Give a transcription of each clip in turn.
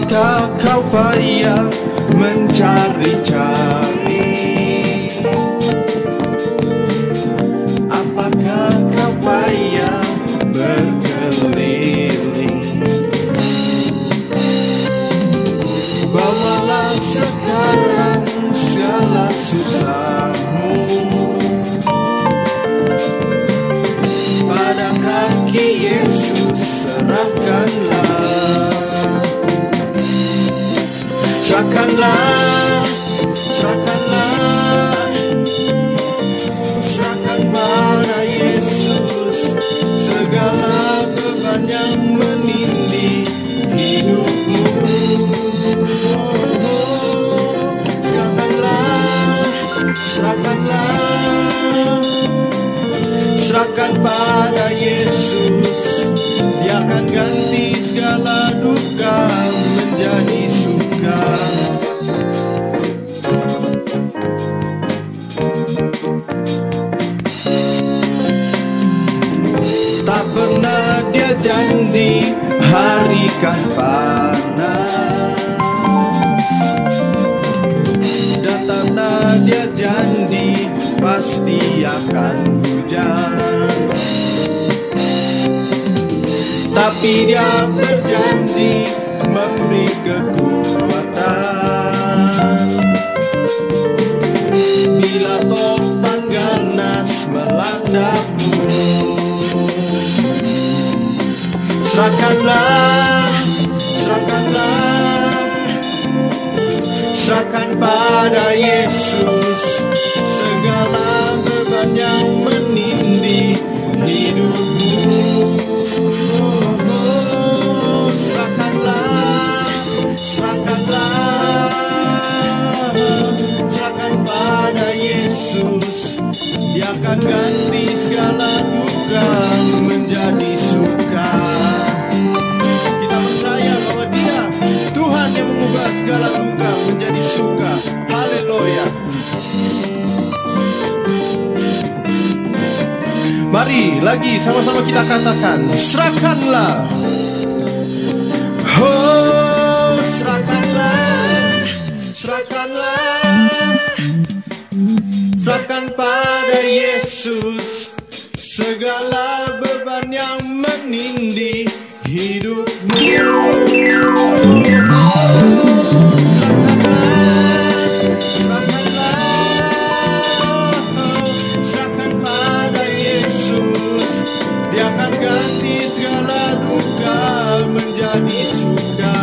Apakah kau payah mencari-cari? Apakah kau payah berkeliling? Bawalah sekarang segala susahmu pada kaki Yesus, serahkanlah. Serahkanlah, serahkanlah, serahkan pada Yesus segala beban yang menindih hidupmu. Serahkanlah, serahkanlah, serahkan pada Yesus. Dia akan ganti segala duka menjadi suka. Tak pernah dia janji hari kan panas, dan tak pernah dia janji pasti akan hujan. Tapi dia berjanji memberi kekuatan bila topan ganas melandakmu. Serahkanlah, serahkanlah, serahkan pada Yesus segala beban yang menindih hidupmu. Serahkanlah, serahkanlah, serahkan pada Yesus. Dia akan ganti segala duka menjadi suka. Kita percaya bahwa Dia Tuhan yang mengubah segala duka menjadi suka. Haleluya. Mari lagi sama-sama kita katakan, serahkanlah. Oh, serahkanlah, serahkanlah, serahkan pada Yesus segala beban yang menindih hidupmu. Serahkan pada Yesus. Dia akan ganti segala duka menjadi suka.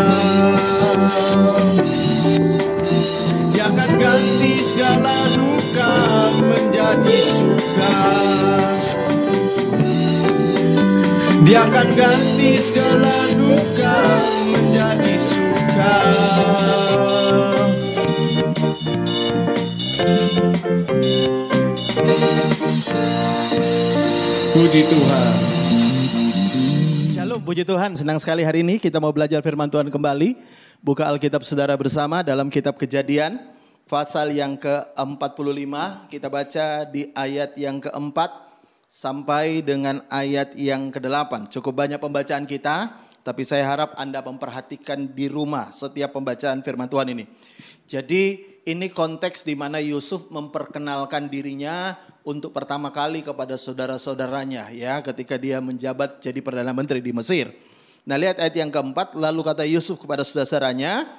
Dia akan ganti segala duka menjadi suka. Dia akan ganti segala duka menjadi suka. Puji Tuhan. Shalom, puji Tuhan. Senang sekali hari ini kita mau belajar firman Tuhan kembali. Buka Alkitab saudara bersama dalam kitab Kejadian. Pasal yang ke-45. Kita baca di ayat yang ke-4 sampai dengan ayat yang ke-8. Cukup banyak pembacaan kita. Tapi saya harap Anda memperhatikan di rumah setiap pembacaan firman Tuhan ini. Jadi ini konteks di mana Yusuf memperkenalkan dirinya untuk pertama kali kepada saudara-saudaranya ya ketika dia menjabat jadi Perdana Menteri di Mesir. Nah lihat ayat yang keempat, lalu kata Yusuf kepada saudara-saudaranya,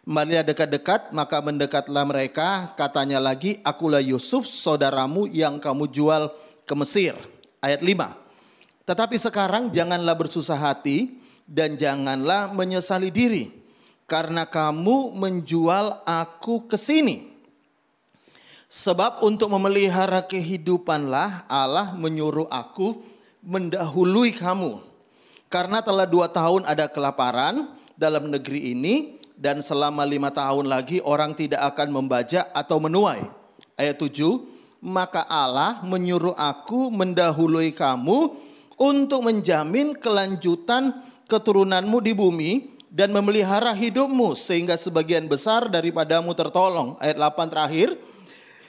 marilah dekat-dekat, maka mendekatlah mereka, katanya lagi, akulah Yusuf saudaramu yang kamu jual ke Mesir. Ayat 5, tetapi sekarang janganlah bersusah hati dan janganlah menyesali diri, karena kamu menjual aku ke sini. Sebab untuk memelihara kehidupanlah Allah menyuruh aku mendahului kamu. Karena telah 2 tahun ada kelaparan dalam negeri ini, dan selama 5 tahun lagi orang tidak akan membajak atau menuai. Ayat 7, maka Allah menyuruh aku mendahului kamu untuk menjamin kelanjutan keturunanmu di bumi dan memelihara hidupmu sehingga sebagian besar daripadamu tertolong. Ayat 8 terakhir.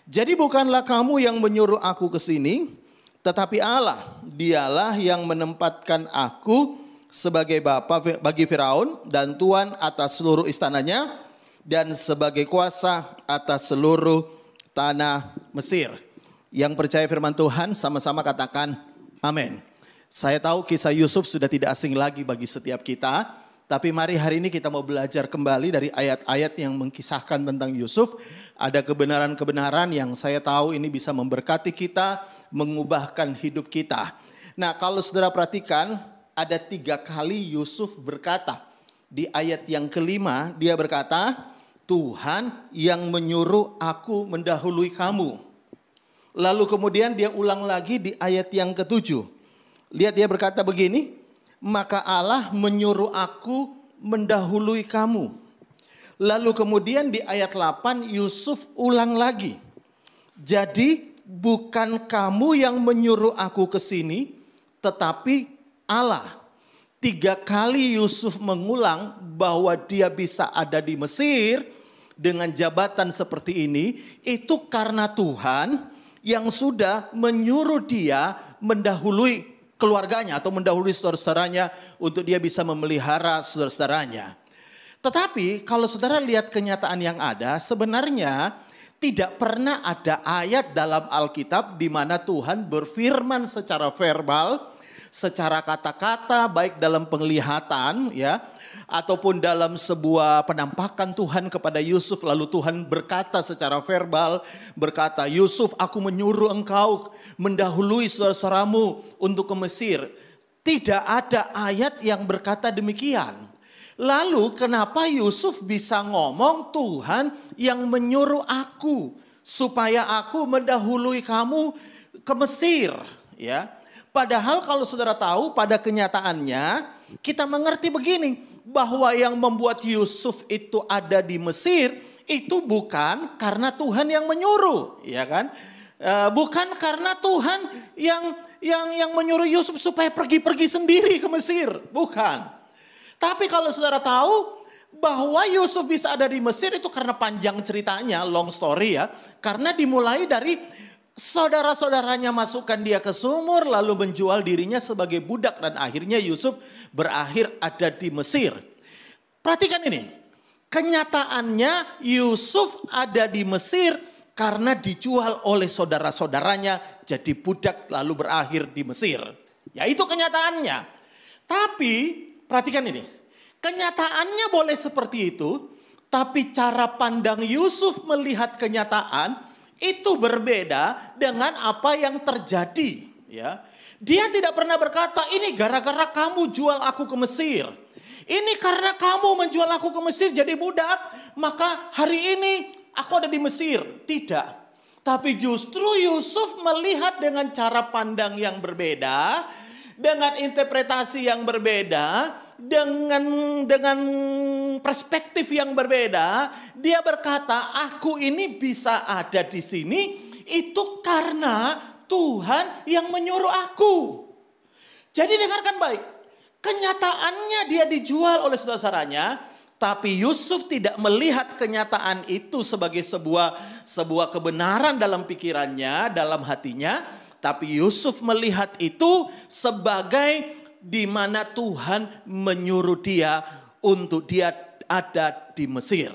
Jadi bukanlah kamu yang menyuruh aku ke sini, tetapi Allah, dialah yang menempatkan aku sebagai bapa bagi Firaun dan tuan atas seluruh istananya dan sebagai kuasa atas seluruh tanah Mesir. Yang percaya firman Tuhan sama-sama katakan amin. Saya tahu kisah Yusuf sudah tidak asing lagi bagi setiap kita. Tapi mari hari ini kita mau belajar kembali dari ayat-ayat yang mengkisahkan tentang Yusuf. Ada kebenaran-kebenaran yang saya tahu ini bisa memberkati kita, mengubahkan hidup kita. Nah, kalau saudara perhatikan, ada 3 kali Yusuf berkata. Di ayat yang kelima dia berkata, Tuhan yang menyuruh aku mendahului kamu. Lalu kemudian dia ulang lagi di ayat yang ke-7. Lihat dia berkata begini, maka Allah menyuruh aku mendahului kamu. Lalu kemudian di ayat 8 Yusuf ulang lagi. Jadi bukan kamu yang menyuruh aku ke sini, tetapi Allah. 3 kali Yusuf mengulang bahwa dia bisa ada di Mesir dengan jabatan seperti ini. Itu karena Tuhan yang sudah menyuruh dia mendahului keluarganya atau mendahului saudara-saudaranya untuk dia bisa memelihara saudara-saudaranya. Tetapi kalau saudara lihat kenyataan yang ada, sebenarnya tidak pernah ada ayat dalam Alkitab di mana Tuhan berfirman secara verbal, secara kata-kata, baik dalam penglihatan ya, ataupun dalam sebuah penampakan Tuhan kepada Yusuf, lalu Tuhan berkata secara verbal, berkata, Yusuf, aku menyuruh engkau mendahului saudara-saudaramu untuk ke Mesir. Tidak ada ayat yang berkata demikian. Lalu kenapa Yusuf bisa ngomong Tuhan yang menyuruh aku supaya aku mendahului kamu ke Mesir, ya? Padahal kalau saudara tahu pada kenyataannya kita mengerti begini, bahwa yang membuat Yusuf itu ada di Mesir itu bukan karena Tuhan yang menyuruh, ya kan? Bukan karena Tuhan yang menyuruh Yusuf supaya pergi-pergi sendiri ke Mesir, bukan. Tapi kalau saudara tahu bahwa Yusuf bisa ada di Mesir itu karena panjang ceritanya, long story ya. Karena dimulai dari saudara-saudaranya masukkan dia ke sumur lalu menjual dirinya sebagai budak dan akhirnya Yusuf berakhir ada di Mesir. Perhatikan ini, kenyataannya Yusuf ada di Mesir karena dijual oleh saudara-saudaranya jadi budak lalu berakhir di Mesir. Ya itu kenyataannya. Tapi perhatikan ini, kenyataannya boleh seperti itu, tapi cara pandang Yusuf melihat kenyataan itu berbeda dengan apa yang terjadi, ya. Dia tidak pernah berkata, ini gara-gara kamu jual aku ke Mesir. Ini karena kamu menjual aku ke Mesir jadi budak, maka hari ini aku ada di Mesir. Tidak. Tapi justru Yusuf melihat dengan cara pandang yang berbeda, dengan interpretasi yang berbeda, dengan perspektif yang berbeda, dia berkata, aku ini bisa ada di sini itu karena Tuhan yang menyuruh aku. Jadi dengarkan baik, kenyataannya dia dijual oleh saudara-saudaranya, tapi Yusuf tidak melihat kenyataan itu sebagai sebuah kebenaran dalam pikirannya, dalam hatinya, tapi Yusuf melihat itu sebagai di mana Tuhan menyuruh dia untuk dia ada di Mesir.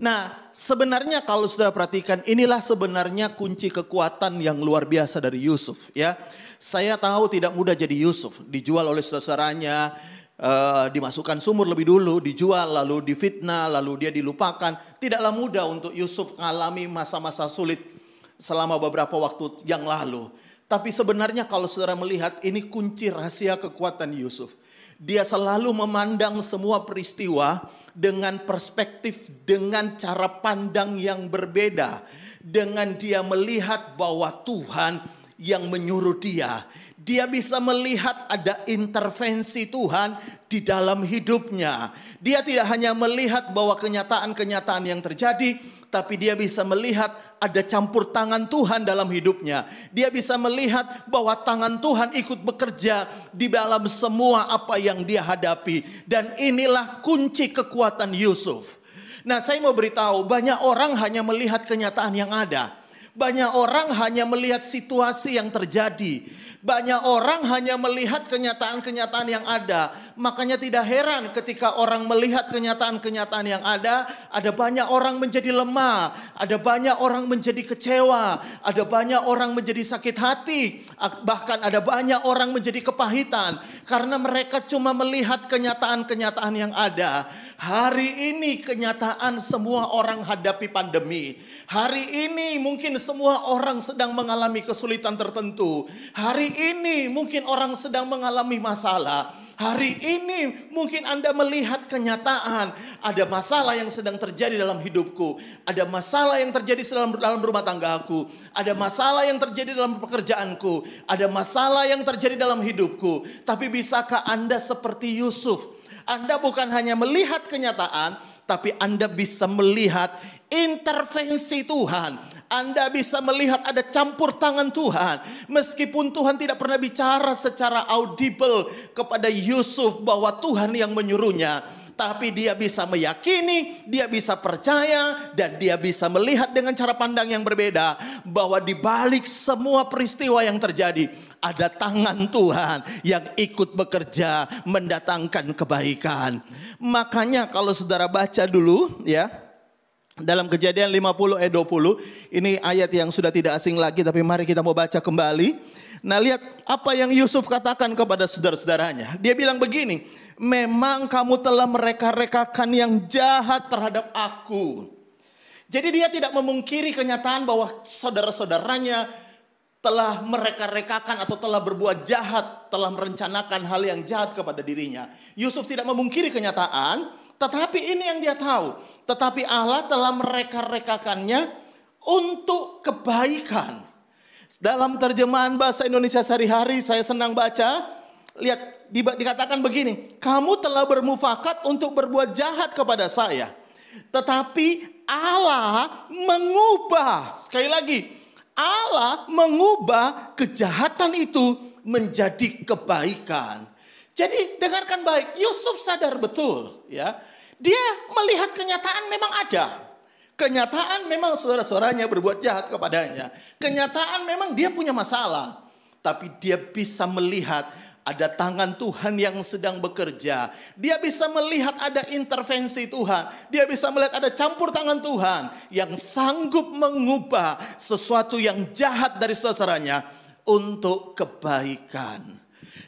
Nah, sebenarnya kalau saudara perhatikan, inilah sebenarnya kunci kekuatan yang luar biasa dari Yusuf, ya. Saya tahu tidak mudah jadi Yusuf, dijual oleh saudara-saudaranya, dimasukkan sumur lebih dulu, dijual, lalu difitnah, lalu dia dilupakan. Tidaklah mudah untuk Yusuf mengalami masa-masa sulit selama beberapa waktu yang lalu. Tapi sebenarnya kalau saudara melihat, ini kunci rahasia kekuatan Yusuf. Dia selalu memandang semua peristiwa dengan perspektif, dengan cara pandang yang berbeda. Dengan dia melihat bahwa Tuhan yang menyuruh dia. Dia bisa melihat ada intervensi Tuhan di dalam hidupnya. Dia tidak hanya melihat bahwa kenyataan-kenyataan yang terjadi, tapi dia bisa melihat ada campur tangan Tuhan dalam hidupnya. Dia bisa melihat bahwa tangan Tuhan ikut bekerja di dalam semua apa yang dia hadapi. Dan inilah kunci kekuatan Yusuf. Nah, saya mau beritahu, banyak orang hanya melihat kenyataan yang ada. Banyak orang hanya melihat situasi yang terjadi. Banyak orang hanya melihat kenyataan-kenyataan yang ada. Makanya tidak heran ketika orang melihat kenyataan-kenyataan yang ada banyak orang menjadi lemah, ada banyak orang menjadi kecewa, ada banyak orang menjadi sakit hati, bahkan ada banyak orang menjadi kepahitan karena mereka cuma melihat kenyataan-kenyataan yang ada. Hari ini kenyataan semua orang hadapi pandemi. Hari ini mungkin semua orang sedang mengalami kesulitan tertentu. Hari ini mungkin orang sedang mengalami masalah. Hari ini mungkin Anda melihat kenyataan. Ada masalah yang sedang terjadi dalam hidupku. Ada masalah yang terjadi dalam rumah tanggaku. Ada masalah yang terjadi dalam pekerjaanku. Ada masalah yang terjadi dalam hidupku. Tapi bisakah Anda seperti Yusuf? Anda bukan hanya melihat kenyataan, tapi Anda bisa melihat intervensi Tuhan. Anda bisa melihat ada campur tangan Tuhan. Meskipun Tuhan tidak pernah bicara secara audible kepada Yusuf bahwa Tuhan yang menyuruhnya, tapi dia bisa meyakini, dia bisa percaya, dan dia bisa melihat dengan cara pandang yang berbeda bahwa di balik semua peristiwa yang terjadi ada tangan Tuhan yang ikut bekerja mendatangkan kebaikan. Makanya kalau saudara baca dulu ya, dalam Kejadian 50 ayat 20, ini ayat yang sudah tidak asing lagi, tapi mari kita mau baca kembali. Nah, lihat apa yang Yusuf katakan kepada saudara-saudaranya. Dia bilang begini, memang kamu telah mereka-rekakan yang jahat terhadap aku. Jadi dia tidak memungkiri kenyataan bahwa saudara-saudaranya telah mereka-rekakan atau telah berbuat jahat, telah merencanakan hal yang jahat kepada dirinya. Yusuf tidak memungkiri kenyataan, tetapi ini yang dia tahu. Tetapi Allah telah mereka-rekakannya untuk kebaikan. Dalam terjemahan bahasa Indonesia sehari-hari saya senang baca. Lihat, dikatakan begini, kamu telah bermufakat untuk berbuat jahat kepada saya. Tetapi Allah mengubah, sekali lagi, Allah mengubah kejahatan itu menjadi kebaikan. Jadi dengarkan baik, Yusuf sadar betul ya. Dia melihat kenyataan memang ada. Kenyataan memang saudara-saudaranya berbuat jahat kepadanya. Kenyataan memang dia punya masalah. Tapi dia bisa melihat ada tangan Tuhan yang sedang bekerja. Dia bisa melihat ada intervensi Tuhan. Dia bisa melihat ada campur tangan Tuhan yang sanggup mengubah sesuatu yang jahat dari saudaranya untuk kebaikan.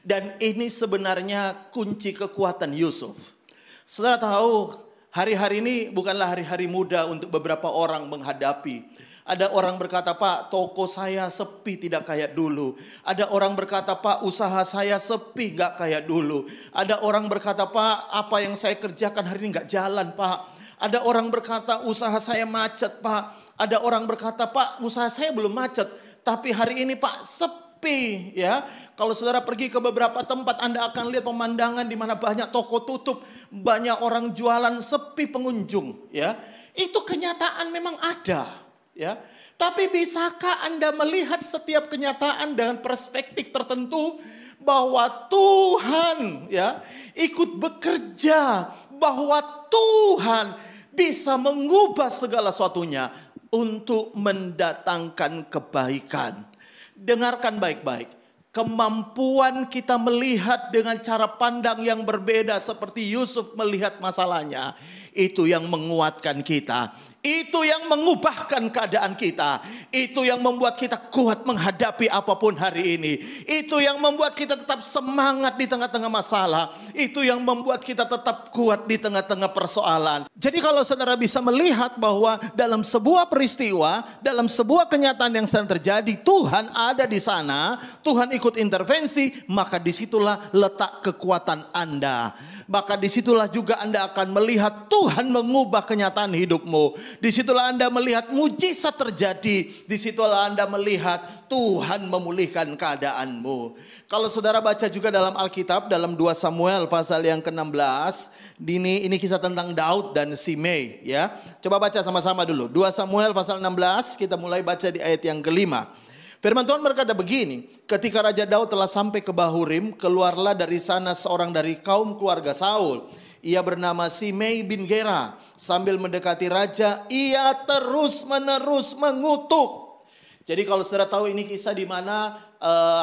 Dan ini sebenarnya kunci kekuatan Yusuf. Saudara tahu, hari-hari ini bukanlah hari-hari mudah untuk beberapa orang menghadapi. Ada orang berkata, Pak, toko saya sepi tidak kayak dulu. Ada orang berkata, Pak, usaha saya sepi gak kayak dulu. Ada orang berkata, Pak, apa yang saya kerjakan hari ini gak jalan, Pak. Ada orang berkata, usaha saya macet, Pak. Ada orang berkata, Pak, usaha saya belum macet, tapi hari ini, Pak, sepi. Ya, kalau saudara pergi ke beberapa tempat, Anda akan lihat pemandangan di mana banyak toko tutup, banyak orang jualan, sepi pengunjung. Ya, itu kenyataan memang ada. Ya, tapi bisakah Anda melihat setiap kenyataan dengan perspektif tertentu bahwa Tuhan ya ikut bekerja, bahwa Tuhan bisa mengubah segala sesuatunya untuk mendatangkan kebaikan. Dengarkan baik-baik. Kemampuan kita melihat dengan cara pandang yang berbeda seperti Yusuf melihat masalahnya, itu yang menguatkan kita. Itu yang mengubahkan keadaan kita. Itu yang membuat kita kuat menghadapi apapun hari ini. Itu yang membuat kita tetap semangat di tengah-tengah masalah. Itu yang membuat kita tetap kuat di tengah-tengah persoalan. Jadi kalau saudara bisa melihat bahwa dalam sebuah peristiwa, dalam sebuah kenyataan yang sedang terjadi, Tuhan ada di sana, Tuhan ikut intervensi, maka disitulah letak kekuatan Anda. Maka disitulah juga Anda akan melihat Tuhan mengubah kenyataan hidupmu. Disitulah Anda melihat mujizat terjadi. Disitulah Anda melihat Tuhan memulihkan keadaanmu. Kalau saudara baca juga dalam Alkitab, dalam 2 Samuel pasal yang ke-16. Ini kisah tentang Daud dan Simei. Ya. Coba baca sama-sama dulu. 2 Samuel pasal 16, kita mulai baca di ayat yang ke-5. Firman Tuhan berkata begini, ketika Raja Daud telah sampai ke Bahurim, keluarlah dari sana seorang dari kaum keluarga Saul. Ia bernama Simei bin Gera. Sambil mendekati raja, ia terus-menerus mengutuk. Jadi kalau saudara tahu ini kisah di mana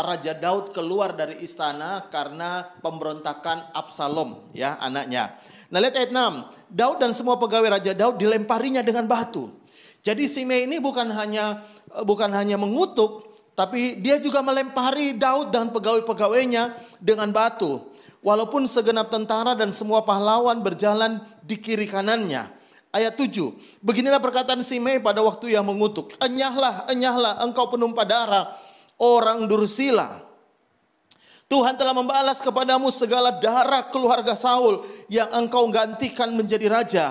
Raja Daud keluar dari istana karena pemberontakan Absalom, ya, anaknya. Nah, lihat ayat 6. Daud dan semua pegawai Raja Daud dilemparinya dengan batu. Jadi Simei ini bukan hanya mengutuk, tapi dia juga melempari Daud dan pegawai-pegawainya dengan batu. Walaupun segenap tentara dan semua pahlawan berjalan di kiri kanannya. Ayat 7. Beginilah perkataan Simei pada waktu yang mengutuk. Enyahlah, enyahlah engkau penumpah darah, orang Dursila. Tuhan telah membalas kepadamu segala darah keluarga Saul yang engkau gantikan menjadi raja.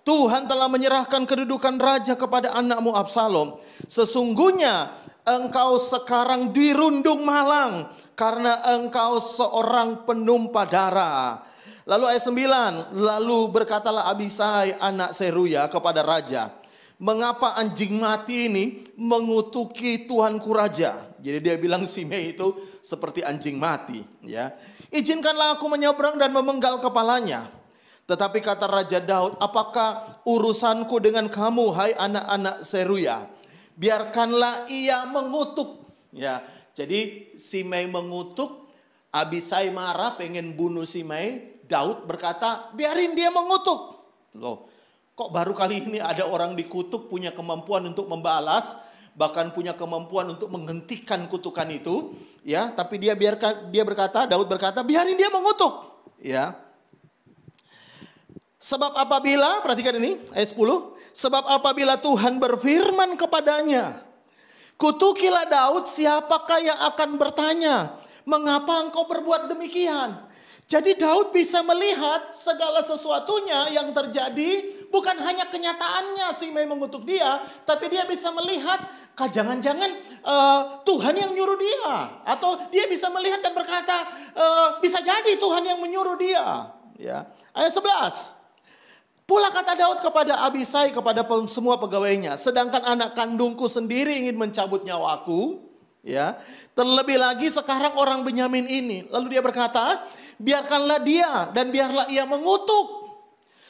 Tuhan telah menyerahkan kedudukan raja kepada anakmu Absalom. Sesungguhnya engkau sekarang dirundung malang karena engkau seorang penumpah darah. Lalu ayat 9, lalu berkatalah Abisai anak Seruya kepada raja, mengapa anjing mati ini mengutuki Tuanku raja? Jadi dia bilang Simei itu seperti anjing mati, ya. Izinkanlah aku menyeberang dan memenggal kepalanya. Tetapi kata Raja Daud, apakah urusanku dengan kamu, hai anak-anak Seruya? Biarkanlah ia mengutuk, ya. Jadi Simei mengutuk, Abisai marah pengen bunuh Simei. Daud berkata, biarin dia mengutuk. Loh, kok baru kali ini ada orang dikutuk punya kemampuan untuk membalas, bahkan punya kemampuan untuk menghentikan kutukan itu, ya. Tapi Daud berkata, biarin dia mengutuk, ya. Sebab apabila, perhatikan ini ayat 10, sebab apabila Tuhan berfirman kepadanya, kutukilah Daud, siapakah yang akan bertanya, mengapa engkau berbuat demikian? Jadi Daud bisa melihat segala sesuatunya yang terjadi, bukan hanya kenyataannya Simei mengutuk dia, tapi dia bisa melihat, jangan-jangan Tuhan yang nyuruh dia, atau dia bisa melihat dan berkata, bisa jadi Tuhan yang menyuruh dia. Ya. Ayat 11. Pula kata Daud kepada Abisai, kepada semua pegawainya, sedangkan anak kandungku sendiri ingin mencabut nyawaku, ya. Terlebih lagi sekarang orang Benyamin ini. Lalu dia berkata, biarkanlah dia dan biarlah ia mengutuk.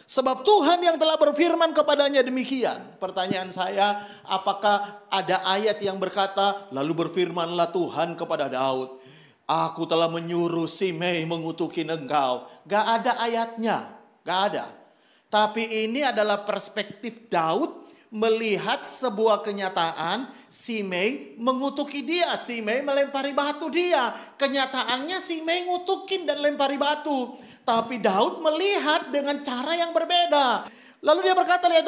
Sebab Tuhan yang telah berfirman kepadanya demikian. Pertanyaan saya, apakah ada ayat yang berkata, lalu berfirmanlah Tuhan kepada Daud, aku telah menyuruh Simei mengutuki engkau. Gak ada ayatnya, gak ada. Tapi ini adalah perspektif Daud melihat sebuah kenyataan, Simei mengutuki dia, Simei melempari batu dia. Kenyataannya Simei ngutukin dan lempari batu. Tapi Daud melihat dengan cara yang berbeda. Lalu dia berkata, lihat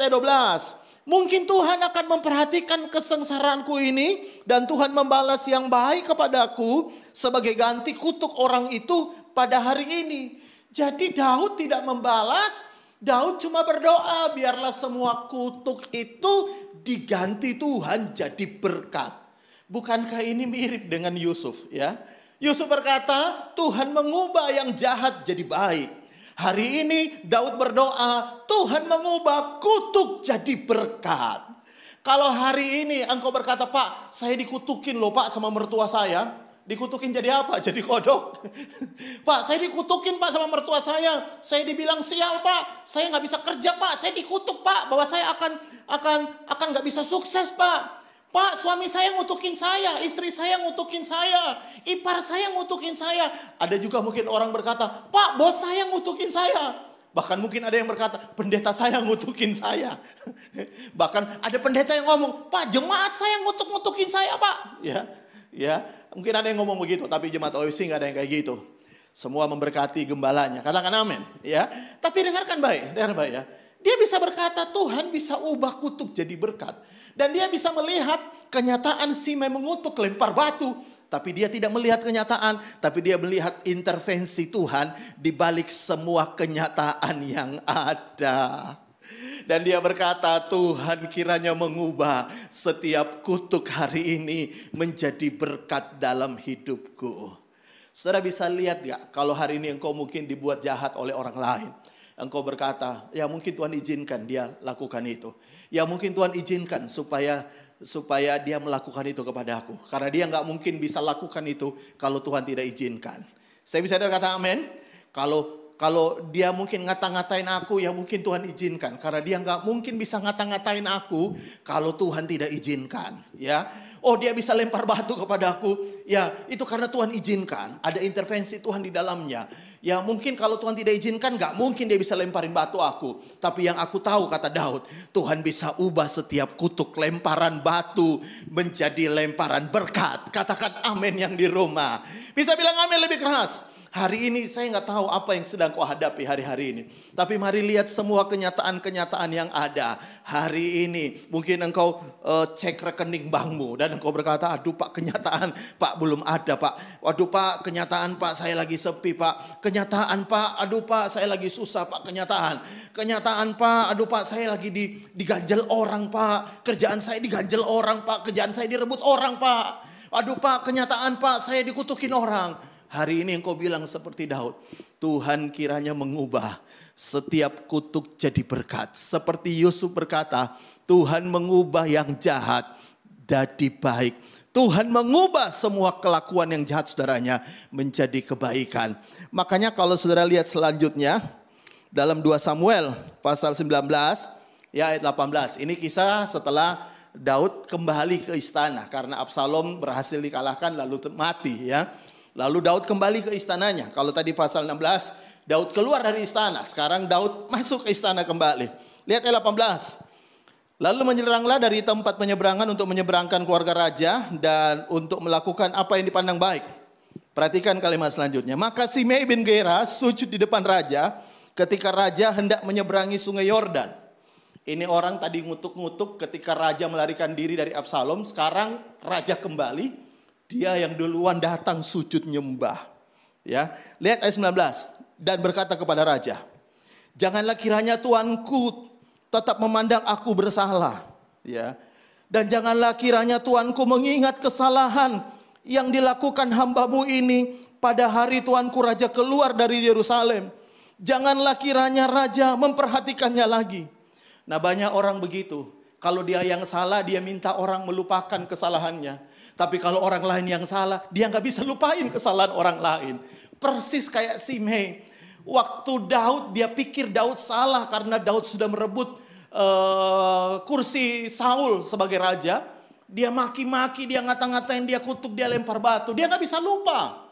ayat 12. Mungkin Tuhan akan memperhatikan kesengsaraanku ini dan Tuhan membalas yang baik kepadaku sebagai ganti kutuk orang itu pada hari ini. Jadi Daud tidak membalas, Daud cuma berdoa biarlah semua kutuk itu diganti Tuhan jadi berkat. Bukankah ini mirip dengan Yusuf, ya? Yusuf berkata, Tuhan mengubah yang jahat jadi baik. Hari ini Daud berdoa, Tuhan mengubah kutuk jadi berkat. Kalau hari ini engkau berkata, Pak, saya dikutukin loh Pak sama mertua saya. Dikutukin jadi apa? Jadi kodok. Pak, saya dikutukin Pak sama mertua saya. Saya dibilang sial Pak. Saya nggak bisa kerja Pak. Saya dikutuk Pak bahwa saya akan nggak bisa sukses Pak. Pak, suami saya ngutukin saya, istri saya ngutukin saya, ipar saya ngutukin saya. Ada juga mungkin orang berkata, Pak, bos saya ngutukin saya. Bahkan mungkin ada yang berkata, pendeta saya ngutukin saya. Bahkan ada pendeta yang ngomong, Pak, jemaat saya ngutukin saya Pak. Ya, mungkin ada yang ngomong begitu, tapi jemaat OFC nggak ada yang kayak gitu. Semua memberkati gembalanya. Katakan amin. Ya, tapi dengarkan baik ya. Dia bisa berkata, Tuhan bisa ubah kutuk jadi berkat. Dan dia bisa melihat kenyataan Simei mengutuk, lempar batu. Tapi dia tidak melihat kenyataan. Tapi dia melihat intervensi Tuhan di balik semua kenyataan yang ada. Dan dia berkata, Tuhan kiranya mengubah setiap kutuk hari ini menjadi berkat dalam hidupku. Saudara bisa lihat gak, kalau hari ini engkau mungkin dibuat jahat oleh orang lain. Engkau berkata, ya mungkin Tuhan izinkan dia lakukan itu. Ya mungkin Tuhan izinkan supaya dia melakukan itu kepada aku. Karena dia gak mungkin bisa lakukan itu kalau Tuhan tidak izinkan. Saya bisa kata amin. Kalau Kalau dia mungkin ngata-ngatain aku, ya mungkin Tuhan izinkan. Karena dia nggak mungkin bisa ngata-ngatain aku kalau Tuhan tidak izinkan. Ya, oh dia bisa lempar batu kepada aku. Ya itu karena Tuhan izinkan. Ada intervensi Tuhan di dalamnya. Ya mungkin kalau Tuhan tidak izinkan, nggak mungkin dia bisa lemparin batu aku. Tapi yang aku tahu, kata Daud, Tuhan bisa ubah setiap kutuk lemparan batu menjadi lemparan berkat. Katakan amin yang di rumah. Bisa bilang amin lebih keras. Hari ini saya nggak tahu apa yang sedang kau hadapi hari-hari ini. Tapi mari lihat semua kenyataan-kenyataan yang ada. Hari ini mungkin engkau cek rekening bankmu. Dan engkau berkata, aduh Pak, kenyataan Pak belum ada Pak. Waduh Pak, kenyataan Pak saya lagi sepi Pak. Kenyataan Pak, aduh Pak saya lagi susah Pak. Kenyataan Pak, aduh Pak saya lagi diganjel orang Pak. Kerjaan saya diganjel orang Pak. Kerjaan saya direbut orang Pak. Aduh Pak, kenyataan Pak saya dikutukin orang. Hari ini engkau bilang seperti Daud, Tuhan kiranya mengubah setiap kutuk jadi berkat. Seperti Yusuf berkata, Tuhan mengubah yang jahat jadi baik. Tuhan mengubah semua kelakuan yang jahat saudaranya menjadi kebaikan. Makanya kalau saudara lihat selanjutnya, dalam 2 Samuel pasal 19 ya ayat 18. Ini kisah setelah Daud kembali ke istana karena Absalom berhasil dikalahkan lalu mati ya. Lalu Daud kembali ke istananya. Kalau tadi pasal 16, Daud keluar dari istana. Sekarang Daud masuk ke istana kembali. Lihat ayat 18. Lalu menyeranglah dari tempat penyeberangan untuk menyeberangkan keluarga raja dan untuk melakukan apa yang dipandang baik. Perhatikan kalimat selanjutnya. Maka Simei bin Gera sujud di depan raja ketika raja hendak menyeberangi sungai Yordan. Ini orang tadi ngutuk-ngutuk ketika raja melarikan diri dari Absalom. Sekarang raja kembali. Dia yang duluan datang sujud nyembah. Ya, lihat ayat 19 dan berkata kepada raja, janganlah kiranya tuanku tetap memandang aku bersalah, ya. Dan janganlah kiranya tuanku mengingat kesalahan yang dilakukan hambamu ini pada hari tuanku raja keluar dari Yerusalem. Janganlah kiranya raja memperhatikannya lagi. Nah, banyak orang begitu. Kalau dia yang salah, dia minta orang melupakan kesalahannya. Tapi kalau orang lain yang salah, dia nggak bisa lupain kesalahan orang lain. Persis kayak Simei. Waktu Daud, dia pikir Daud salah karena Daud sudah merebut kursi Saul sebagai raja. Dia maki-maki, dia ngata-ngatain, dia kutuk, dia lempar batu. Dia nggak bisa lupa.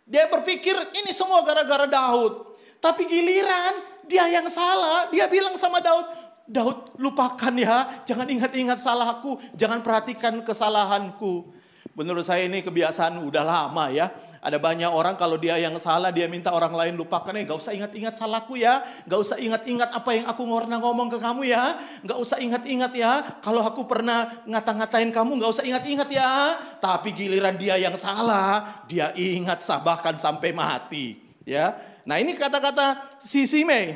Dia berpikir ini semua gara-gara Daud. Tapi giliran dia yang salah, dia bilang sama Daud, Daud lupakan ya, jangan ingat-ingat salahku, jangan perhatikan kesalahanku. Menurut saya ini kebiasaan udah lama ya. Ada banyak orang kalau dia yang salah dia minta orang lain lupakan. Gak usah ingat-ingat salahku ya, gak usah ingat-ingat apa yang aku pernah ngomong ke kamu ya, gak usah ingat-ingat ya. Kalau aku pernah ngata-ngatain kamu gak usah ingat-ingat ya. Tapi giliran dia yang salah, dia ingat bahkan sampai mati ya. Nah ini kata-kata si Simei.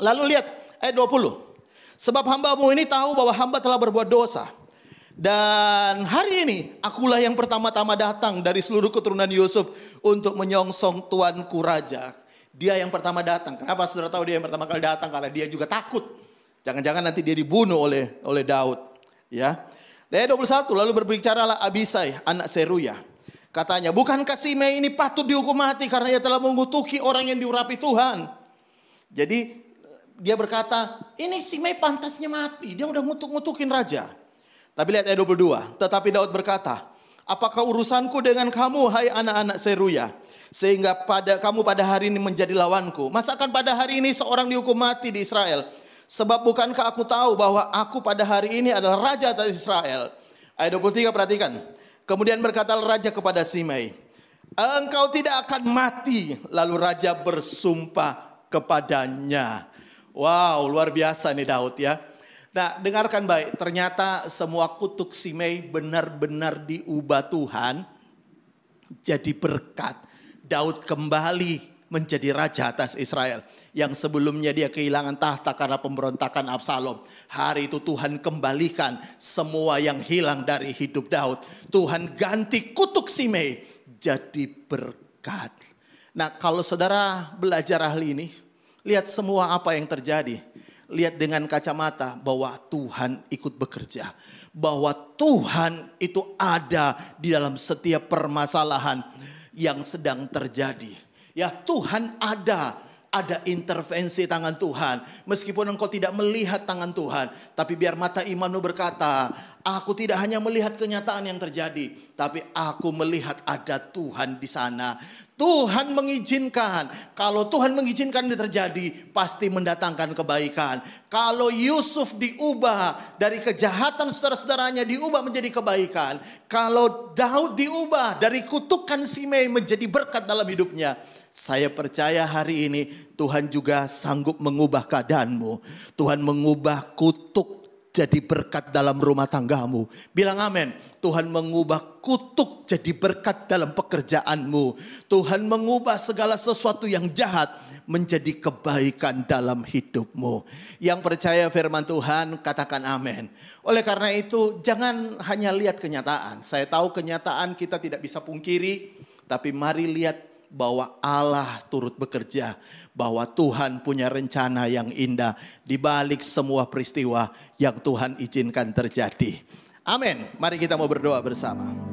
Lalu lihat ayat 20. Sebab hambamu ini tahu bahwa hamba telah berbuat dosa. Dan hari ini akulah yang pertama-tama datang dari seluruh keturunan Yusuf untuk menyongsong tuanku raja. Dia yang pertama datang. Kenapa saudara tahu dia yang pertama kali datang? Karena dia juga takut. Jangan-jangan nanti dia dibunuh oleh Daud. Ya. Ayat 21 lalu berbicaralah Abisai anak Seruya. Katanya, bukankah Simei ini patut dihukum mati karena ia telah mengutuki orang yang diurapi Tuhan. Jadi dia berkata, ini Simei pantasnya mati. Dia udah ngutuk-ngutukin raja. Tapi lihat ayat 22. Tetapi Daud berkata, apakah urusanku dengan kamu hai anak-anak Seruya? Sehingga kamu pada hari ini menjadi lawanku. Masakan pada hari ini seorang dihukum mati di Israel? Sebab bukankah aku tahu bahwa aku pada hari ini adalah raja atas Israel? Ayat 23 perhatikan. Kemudian berkata raja kepada Simei, engkau tidak akan mati. Lalu raja bersumpah kepadanya. Wow, luar biasa nih Daud ya. Nah, dengarkan baik, ternyata semua kutuk Simei benar-benar diubah Tuhan jadi berkat. Daud kembali menjadi raja atas Israel. Yang sebelumnya dia kehilangan tahta karena pemberontakan Absalom. Hari itu Tuhan kembalikan semua yang hilang dari hidup Daud. Tuhan ganti kutuk Simei jadi berkat. Nah, kalau saudara belajar ahli ini, lihat semua apa yang terjadi. Lihat dengan kacamata bahwa Tuhan ikut bekerja. Bahwa Tuhan itu ada di dalam setiap permasalahan yang sedang terjadi. Ya, Tuhan ada intervensi tangan Tuhan. Meskipun engkau tidak melihat tangan Tuhan, tapi biar mata imanmu berkata, aku tidak hanya melihat kenyataan yang terjadi, tapi aku melihat ada Tuhan di sana. Tuhan mengizinkan. Kalau Tuhan mengizinkan ini terjadi, pasti mendatangkan kebaikan. Kalau Yusuf diubah dari kejahatan saudara-saudaranya, diubah menjadi kebaikan. Kalau Daud diubah dari kutukan Simei menjadi berkat dalam hidupnya, saya percaya hari ini Tuhan juga sanggup mengubah keadaanmu. Tuhan mengubah kutuk jadi berkat dalam rumah tanggamu. Bilang amin. Tuhan mengubah kutuk jadi berkat dalam pekerjaanmu. Tuhan mengubah segala sesuatu yang jahat menjadi kebaikan dalam hidupmu. Yang percaya firman Tuhan katakan amin. Oleh karena itu jangan hanya lihat kenyataan. Saya tahu kenyataan kita tidak bisa pungkiri. Tapi mari lihat bahwa Allah turut bekerja, bahwa Tuhan punya rencana yang indah di balik semua peristiwa yang Tuhan izinkan terjadi. Amin. Mari kita mau berdoa bersama.